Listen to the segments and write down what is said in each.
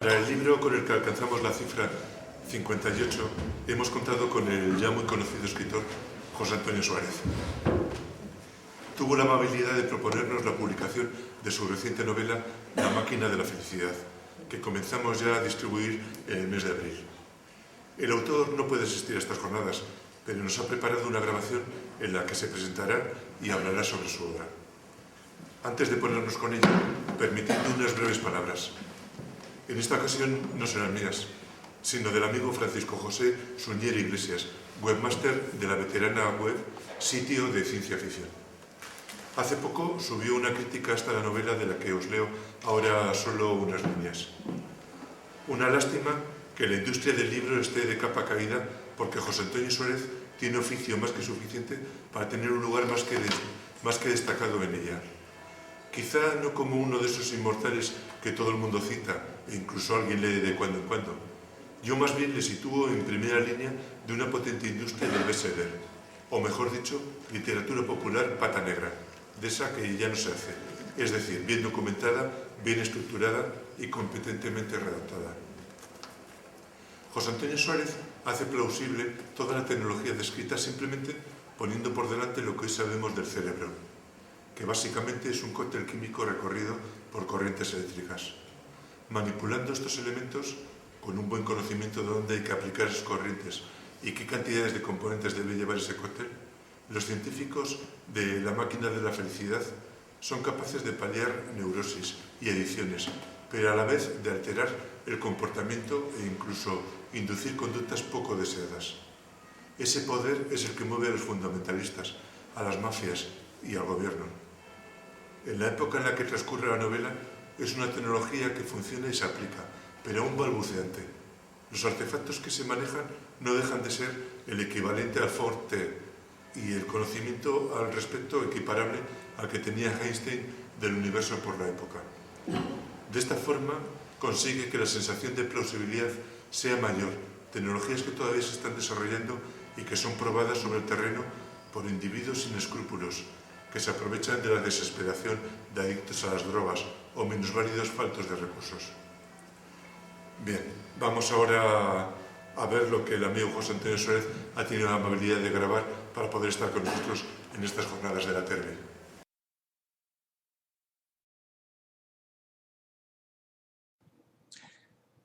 Para el libro con el que alcanzamos la cifra 58, hemos contado con el ya muy conocido escritor José Antonio Suárez. Tuvo la amabilidad de proponernos la publicación de su reciente novela La máquina de la felicidad, que comenzamos ya a distribuir en el mes de abril. El autor no puede asistir a estas jornadas, pero nos ha preparado una grabación en la que se presentará y hablará sobre su obra. Antes de ponernos con ella, permitidme unas breves palabras. En esta ocasión no serán mías, sino del amigo Francisco José Suñer Iglesias, webmaster de la veterana web Sitio de Ciencia Ficción. Hace poco subió una crítica a esta novela de la que os leo ahora solo unas líneas. Una lástima que la industria del libro esté de capa caída porque José Antonio Suárez tiene oficio más que suficiente para tener un lugar más que destacado en ella. Quizá no como uno de esos inmortales que todo el mundo cita e incluso alguien lee de cuando en cuando. Yo más bien le sitúo en primera línea de una potente industria del bestseller, o mejor dicho, literatura popular pata negra, de esa que ya no se hace, es decir, bien documentada, bien estructurada y competentemente redactada. José Antonio Suárez hace plausible toda la tecnología descrita simplemente poniendo por delante lo que hoy sabemos del cerebro, que básicamente es un cóctel químico recorrido por corrientes eléctricas. Manipulando estos elementos, con un buen conocimiento de dónde hay que aplicar esas corrientes y qué cantidades de componentes debe llevar ese cóctel, los científicos de la máquina de la felicidad son capaces de paliar neurosis y adicciones, pero a la vez de alterar el comportamiento e incluso inducir conductas poco deseadas. Ese poder es el que mueve a los fundamentalistas, a las mafias y al gobierno. En la época en la que transcurre la novela es una tecnología que funciona y se aplica, pero aún balbuceante. Los artefactos que se manejan no dejan de ser el equivalente al Forte y el conocimiento al respecto equiparable al que tenía Einstein del universo por la época. De esta forma consigue que la sensación de plausibilidad sea mayor, tecnologías que todavía se están desarrollando y que son probadas sobre el terreno por individuos sin escrúpulos, que se aprovechan de la desesperación de adictos a las drogas o minusválidos faltos de recursos. Bien, vamos ahora a ver lo que el amigo José Antonio Suárez ha tenido la amabilidad de grabar para poder estar con nosotros en estas jornadas de la Terbe.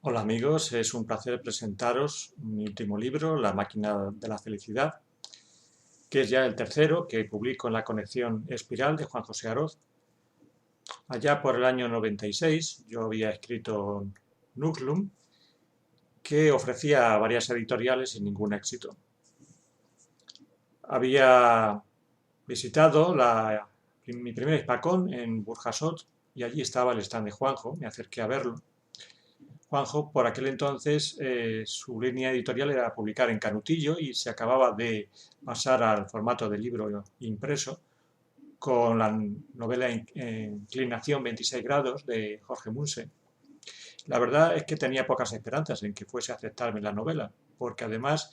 Hola amigos, es un placer presentaros mi último libro, La máquina de la felicidad, que es ya el tercero que publico en la colección Espiral de Juan José Aroz. Allá por el año 96 yo había escrito Núcleum, que ofrecía a varias editoriales sin ningún éxito. Había visitado mi primer Hispacón en Burjasot y allí estaba el stand de Juanjo, me acerqué a verlo. Juanjo, por aquel entonces, su línea editorial era publicar en Canutillo y se acababa de pasar al formato de libro impreso con la novela Inclinación 26 grados de Jorge Munse. La verdad es que tenía pocas esperanzas en que fuese a aceptarme la novela, porque además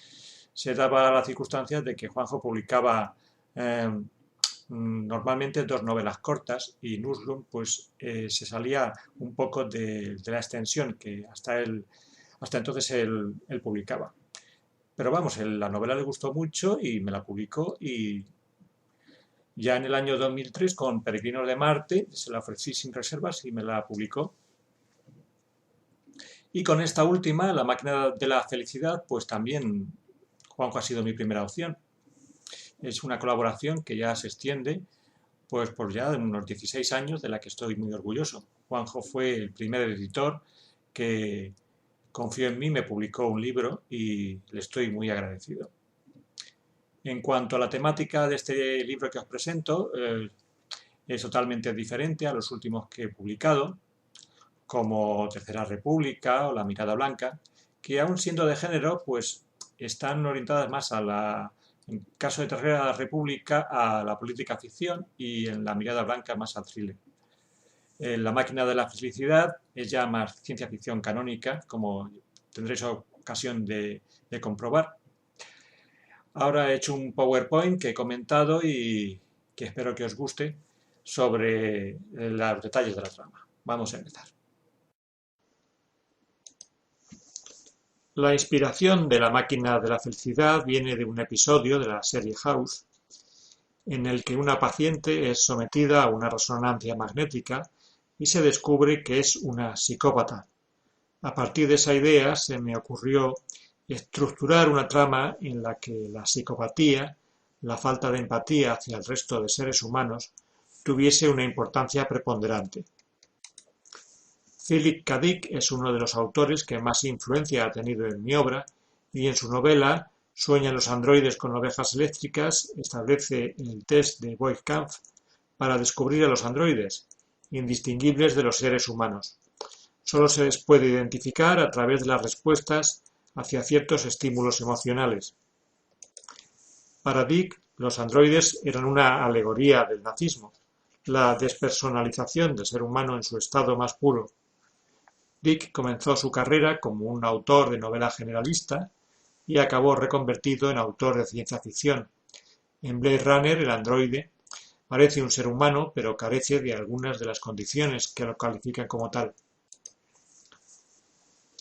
se daba la circunstancia de que Juanjo publicaba normalmente dos novelas cortas y Núcleum se salía un poco de la extensión que hasta entonces él publicaba. Pero vamos, la novela le gustó mucho y me la publicó y ya en el año 2003 con Peregrinos de Marte se la ofrecí sin reservas y me la publicó. Y con esta última, La máquina de la felicidad, pues también Juanjo ha sido mi primera opción. Es una colaboración que ya se extiende pues por ya unos 16 años, de la que estoy muy orgulloso. Juanjo fue el primer editor que confió en mí, me publicó un libro y le estoy muy agradecido. En cuanto a la temática de este libro que os presento, es totalmente diferente a los últimos que he publicado, como Tercera República o La mirada blanca, que aún siendo de género, pues están orientadas más en caso de Tercera República, a la política ficción y en La mirada blanca más al thriller. La máquina de la felicidad es ya más ciencia ficción canónica, como tendréis ocasión de comprobar. Ahora he hecho un PowerPoint que he comentado y que espero que os guste sobre los detalles de la trama. Vamos a empezar. La inspiración de la máquina de la felicidad viene de un episodio de la serie House, en el que una paciente es sometida a una resonancia magnética y se descubre que es una psicópata. A partir de esa idea se me ocurrió estructurar una trama en la que la psicopatía, la falta de empatía hacia el resto de seres humanos, tuviese una importancia preponderante. Philip K. Dick es uno de los autores que más influencia ha tenido en mi obra y en su novela Sueñan los androides con ovejas eléctricas establece el test de Voigt-Kampff para descubrir a los androides, indistinguibles de los seres humanos. Solo se les puede identificar a través de las respuestas hacia ciertos estímulos emocionales. Para Dick, los androides eran una alegoría del nazismo, la despersonalización del ser humano en su estado más puro. Dick comenzó su carrera como un autor de novela generalista y acabó reconvertido en autor de ciencia ficción. En Blade Runner, el androide parece un ser humano, pero carece de algunas de las condiciones que lo califican como tal.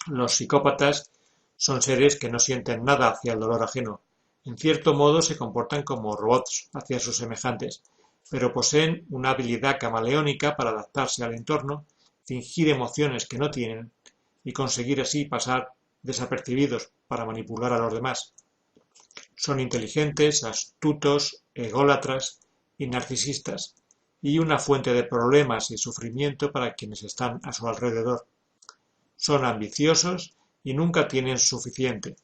Los psicópatas son seres que no sienten nada hacia el dolor ajeno. En cierto modo se comportan como robots hacia sus semejantes, pero poseen una habilidad camaleónica para adaptarse al entorno, fingir emociones que no tienen y conseguir así pasar desapercibidos para manipular a los demás. Son inteligentes, astutos, ególatras y narcisistas, y una fuente de problemas y sufrimiento para quienes están a su alrededor. Son ambiciosos y nunca tienen suficiente.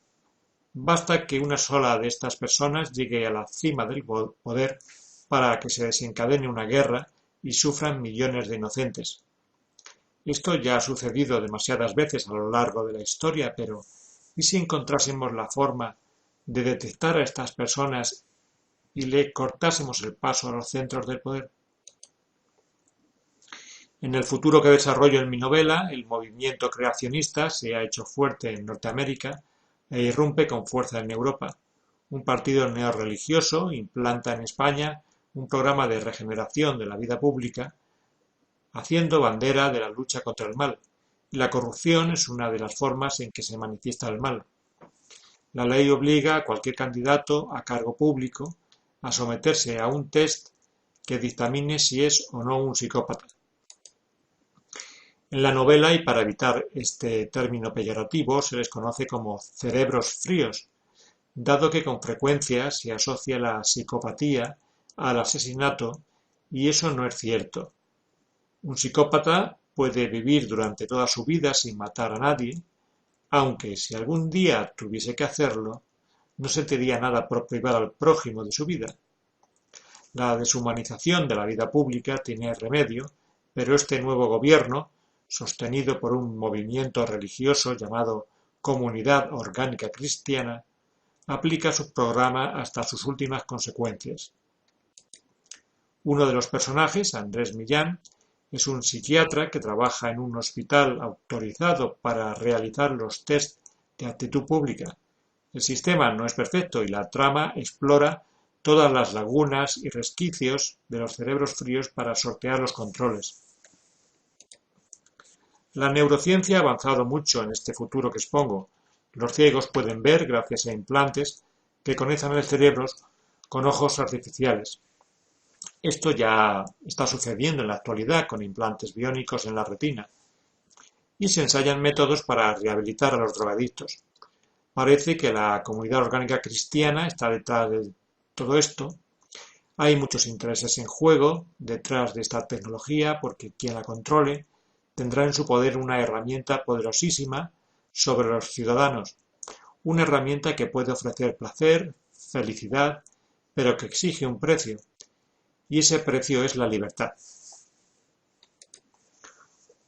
Basta que una sola de estas personas llegue a la cima del poder para que se desencadene una guerra y sufran millones de inocentes. Esto ya ha sucedido demasiadas veces a lo largo de la historia, pero ¿y si encontrásemos la forma de detectar a estas personas y le cortásemos el paso a los centros del poder? En el futuro que desarrollo en mi novela, el movimiento creacionista se ha hecho fuerte en Norteamérica e irrumpe con fuerza en Europa. Un partido neorreligioso implanta en España un programa de regeneración de la vida pública, haciendo bandera de la lucha contra el mal. La corrupción es una de las formas en que se manifiesta el mal. La ley obliga a cualquier candidato a cargo público a someterse a un test que dictamine si es o no un psicópata. En la novela, y para evitar este término peyorativo, se les conoce como cerebros fríos, dado que con frecuencia se asocia la psicopatía al asesinato, y eso no es cierto. Un psicópata puede vivir durante toda su vida sin matar a nadie, aunque si algún día tuviese que hacerlo, no sentiría nada por privar al prójimo de su vida. La deshumanización de la vida pública tiene remedio, pero este nuevo gobierno, sostenido por un movimiento religioso llamado Comunidad Orgánica Cristiana, aplica su programa hasta sus últimas consecuencias. Uno de los personajes, Andrés Millán, es un psiquiatra que trabaja en un hospital autorizado para realizar los test de aptitud pública. El sistema no es perfecto y la trama explora todas las lagunas y resquicios de los cerebros fríos para sortear los controles. La neurociencia ha avanzado mucho en este futuro que expongo. Los ciegos pueden ver gracias a implantes que conectan el cerebro con ojos artificiales. Esto ya está sucediendo en la actualidad con implantes biónicos en la retina. Y se ensayan métodos para rehabilitar a los drogadictos. Parece que la Comunidad Orgánica Cristiana está detrás de todo esto. Hay muchos intereses en juego detrás de esta tecnología porque quien la controle tendrá en su poder una herramienta poderosísima sobre los ciudadanos. Una herramienta que puede ofrecer placer, felicidad, pero que exige un precio. Y ese precio es la libertad.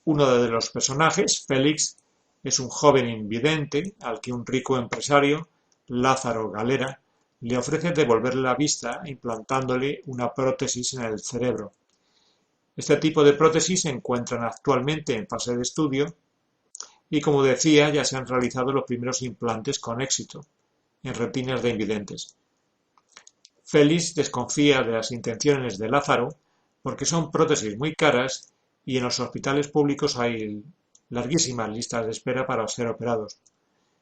Uno de los personajes, Félix, es un joven invidente al que un rico empresario, Lázaro Galera, le ofrece devolverle la vista implantándole una prótesis en el cerebro. Este tipo de prótesis se encuentran actualmente en fase de estudio y, como decía, ya se han realizado los primeros implantes con éxito en retinas de invidentes. Félix desconfía de las intenciones de Lázaro porque son prótesis muy caras y en los hospitales públicos hay larguísimas listas de espera para ser operados.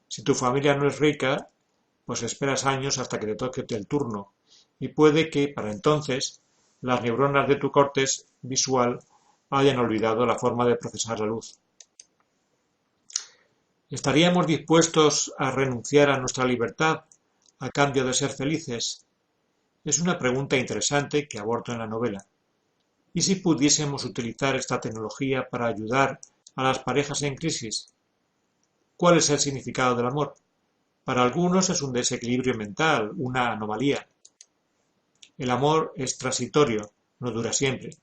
Si tu familia no es rica, pues esperas años hasta que te toque el turno, y puede que, para entonces, las neuronas de tu córtex visual hayan olvidado la forma de procesar la luz. ¿Estaríamos dispuestos a renunciar a nuestra libertad a cambio de ser felices? Es una pregunta interesante que abordo en la novela. ¿Y si pudiésemos utilizar esta tecnología para ayudar a las parejas en crisis? ¿Cuál es el significado del amor? Para algunos es un desequilibrio mental, una anomalía. El amor es transitorio, no dura siempre.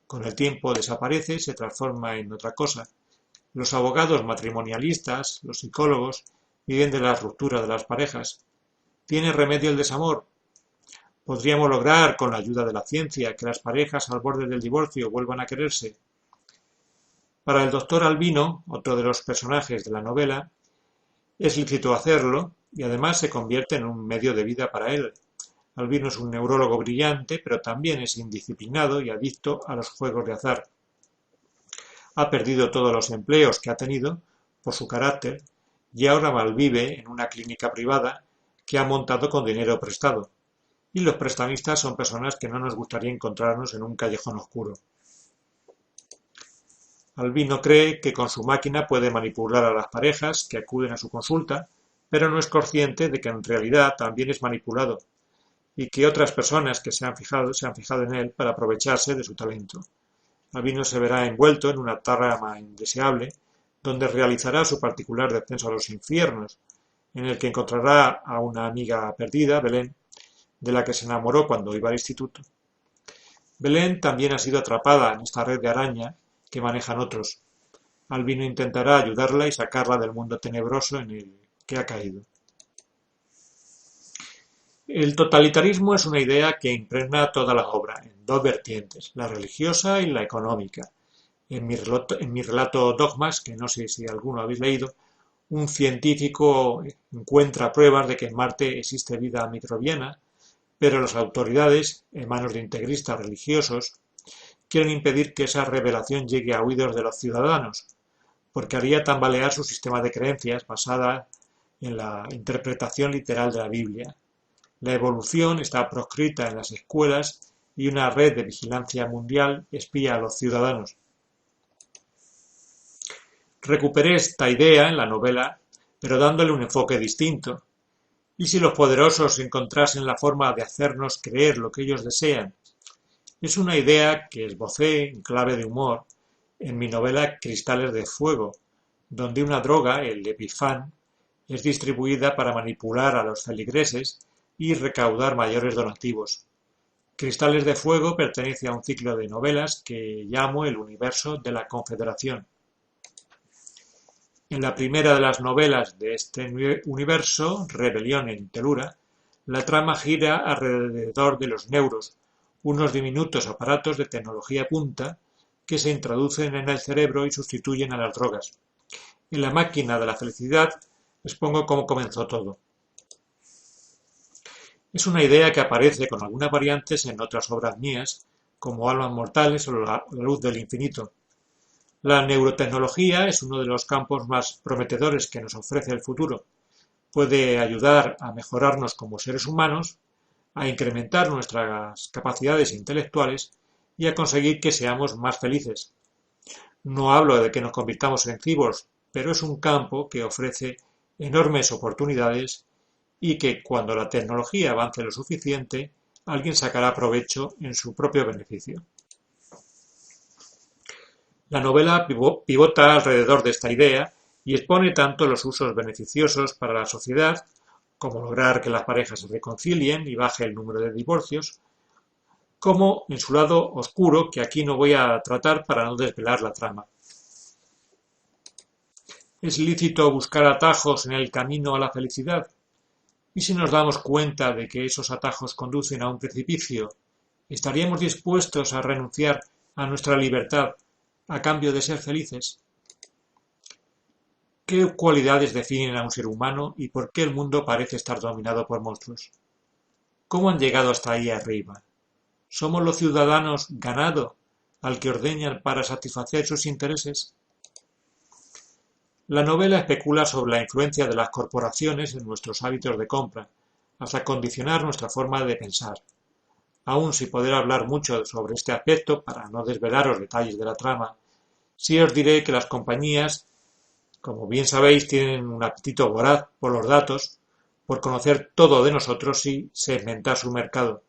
Con el tiempo desaparece y se transforma en otra cosa. Los abogados matrimonialistas, los psicólogos, viven de las rupturas de las parejas. ¿Tiene remedio el desamor? ¿Podríamos lograr, con la ayuda de la ciencia, que las parejas al borde del divorcio vuelvan a quererse? Para el doctor Albino, otro de los personajes de la novela, es lícito hacerlo y además se convierte en un medio de vida para él. Albino es un neurólogo brillante, pero también es indisciplinado y adicto a los juegos de azar. Ha perdido todos los empleos que ha tenido por su carácter y ahora malvive en una clínica privada que ha montado con dinero prestado. Y los prestamistas son personas que no nos gustaría encontrarnos en un callejón oscuro. Albino cree que con su máquina puede manipular a las parejas que acuden a su consulta, pero no es consciente de que en realidad también es manipulado y que otras personas que se han fijado en él para aprovecharse de su talento. Albino se verá envuelto en una trama indeseable donde realizará su particular descenso a los infiernos, en el que encontrará a una amiga perdida, Belén, de la que se enamoró cuando iba al instituto. Belén también ha sido atrapada en esta red de araña que manejan otros. Albino intentará ayudarla y sacarla del mundo tenebroso en el que ha caído. El totalitarismo es una idea que impregna toda la obra, en dos vertientes, la religiosa y la económica. En mi relato Dogmas, que no sé si alguno habéis leído, un científico encuentra pruebas de que en Marte existe vida microbiana, pero las autoridades, en manos de integristas religiosos, quieren impedir que esa revelación llegue a oídos de los ciudadanos, porque haría tambalear su sistema de creencias basada en la interpretación literal de la Biblia. La evolución está proscrita en las escuelas y una red de vigilancia mundial espía a los ciudadanos. Recuperé esta idea en la novela, pero dándole un enfoque distinto. ¿Y si los poderosos encontrasen la forma de hacernos creer lo que ellos desean? Es una idea que esbocé en clave de humor en mi novela Cristales de Fuego, donde una droga, el Epifan, es distribuida para manipular a los feligreses y recaudar mayores donativos. Cristales de Fuego pertenece a un ciclo de novelas que llamo El universo de la Confederación. En la primera de las novelas de este universo, Rebelión en Telura, la trama gira alrededor de los neuros, unos diminutos aparatos de tecnología punta que se introducen en el cerebro y sustituyen a las drogas. En La máquina de la felicidad expongo cómo comenzó todo. Es una idea que aparece con algunas variantes en otras obras mías, como Almas mortales o La luz del infinito. La neurotecnología es uno de los campos más prometedores que nos ofrece el futuro. Puede ayudar a mejorarnos como seres humanos, a incrementar nuestras capacidades intelectuales y a conseguir que seamos más felices. No hablo de que nos convirtamos en cyborgs, pero es un campo que ofrece enormes oportunidades y que, cuando la tecnología avance lo suficiente, alguien sacará provecho en su propio beneficio. La novela pivota alrededor de esta idea y expone tanto los usos beneficiosos para la sociedad, como lograr que las parejas se reconcilien y baje el número de divorcios, como en su lado oscuro, que aquí no voy a tratar para no desvelar la trama. ¿Es lícito buscar atajos en el camino a la felicidad? ¿Y si nos damos cuenta de que esos atajos conducen a un precipicio, estaríamos dispuestos a renunciar a nuestra libertad a cambio de ser felices? ¿Qué cualidades definen a un ser humano y por qué el mundo parece estar dominado por monstruos? ¿Cómo han llegado hasta ahí arriba? ¿Somos los ciudadanos ganado al que ordeñan para satisfacer sus intereses? La novela especula sobre la influencia de las corporaciones en nuestros hábitos de compra, hasta condicionar nuestra forma de pensar. Aun sin poder hablar mucho sobre este aspecto, para no desvelaros detalles de la trama, sí os diré que las compañías, como bien sabéis, tienen un apetito voraz por los datos, por conocer todo de nosotros y segmentar su mercado.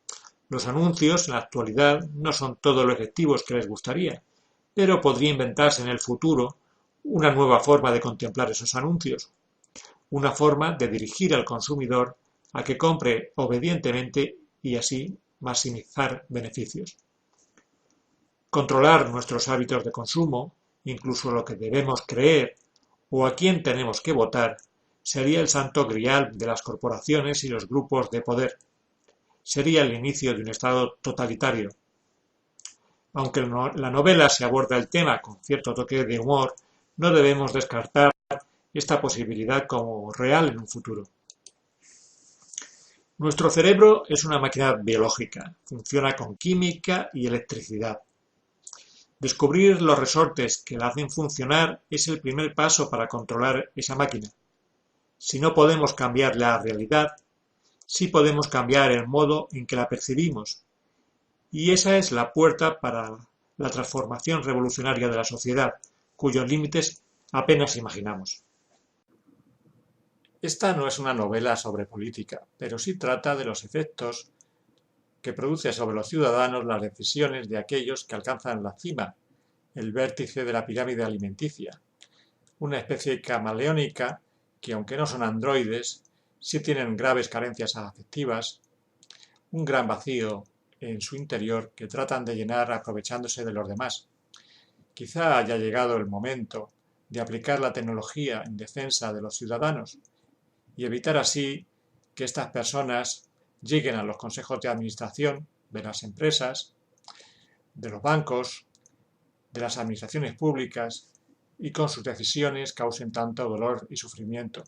Los anuncios, en la actualidad, no son todo lo efectivos que les gustaría, pero podría inventarse en el futuro una nueva forma de contemplar esos anuncios, una forma de dirigir al consumidor a que compre obedientemente y así maximizar beneficios. Controlar nuestros hábitos de consumo, incluso lo que debemos creer o a quién tenemos que votar, sería el santo grial de las corporaciones y los grupos de poder. Sería el inicio de un estado totalitario. Aunque la novela se aborda el tema con cierto toque de humor, no debemos descartar esta posibilidad como real en un futuro. Nuestro cerebro es una máquina biológica, funciona con química y electricidad. Descubrir los resortes que la hacen funcionar es el primer paso para controlar esa máquina. Si no podemos cambiar la realidad, sí podemos cambiar el modo en que la percibimos, y esa es la puerta para la transformación revolucionaria de la sociedad, cuyos límites apenas imaginamos. Esta no es una novela sobre política, pero sí trata de los efectos que produce sobre los ciudadanos las decisiones de aquellos que alcanzan la cima, el vértice de la pirámide alimenticia, una especie camaleónica que, aunque no son androides, sí tienen graves carencias afectivas, un gran vacío en su interior que tratan de llenar aprovechándose de los demás. Quizá haya llegado el momento de aplicar la tecnología en defensa de los ciudadanos y evitar así que estas personas lleguen a los consejos de administración de las empresas, de los bancos, de las administraciones públicas y con sus decisiones causen tanto dolor y sufrimiento.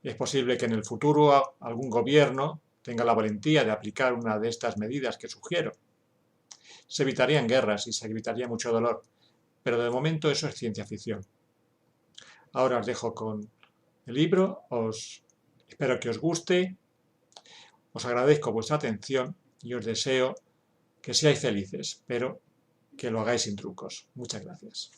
Es posible que en el futuro algún gobierno tenga la valentía de aplicar una de estas medidas que sugiero. Se evitarían guerras y se evitaría mucho dolor, pero de momento eso es ciencia ficción. Ahora os dejo con el libro, espero que os guste, os agradezco vuestra atención y os deseo que seáis felices, pero que lo hagáis sin trucos. Muchas gracias.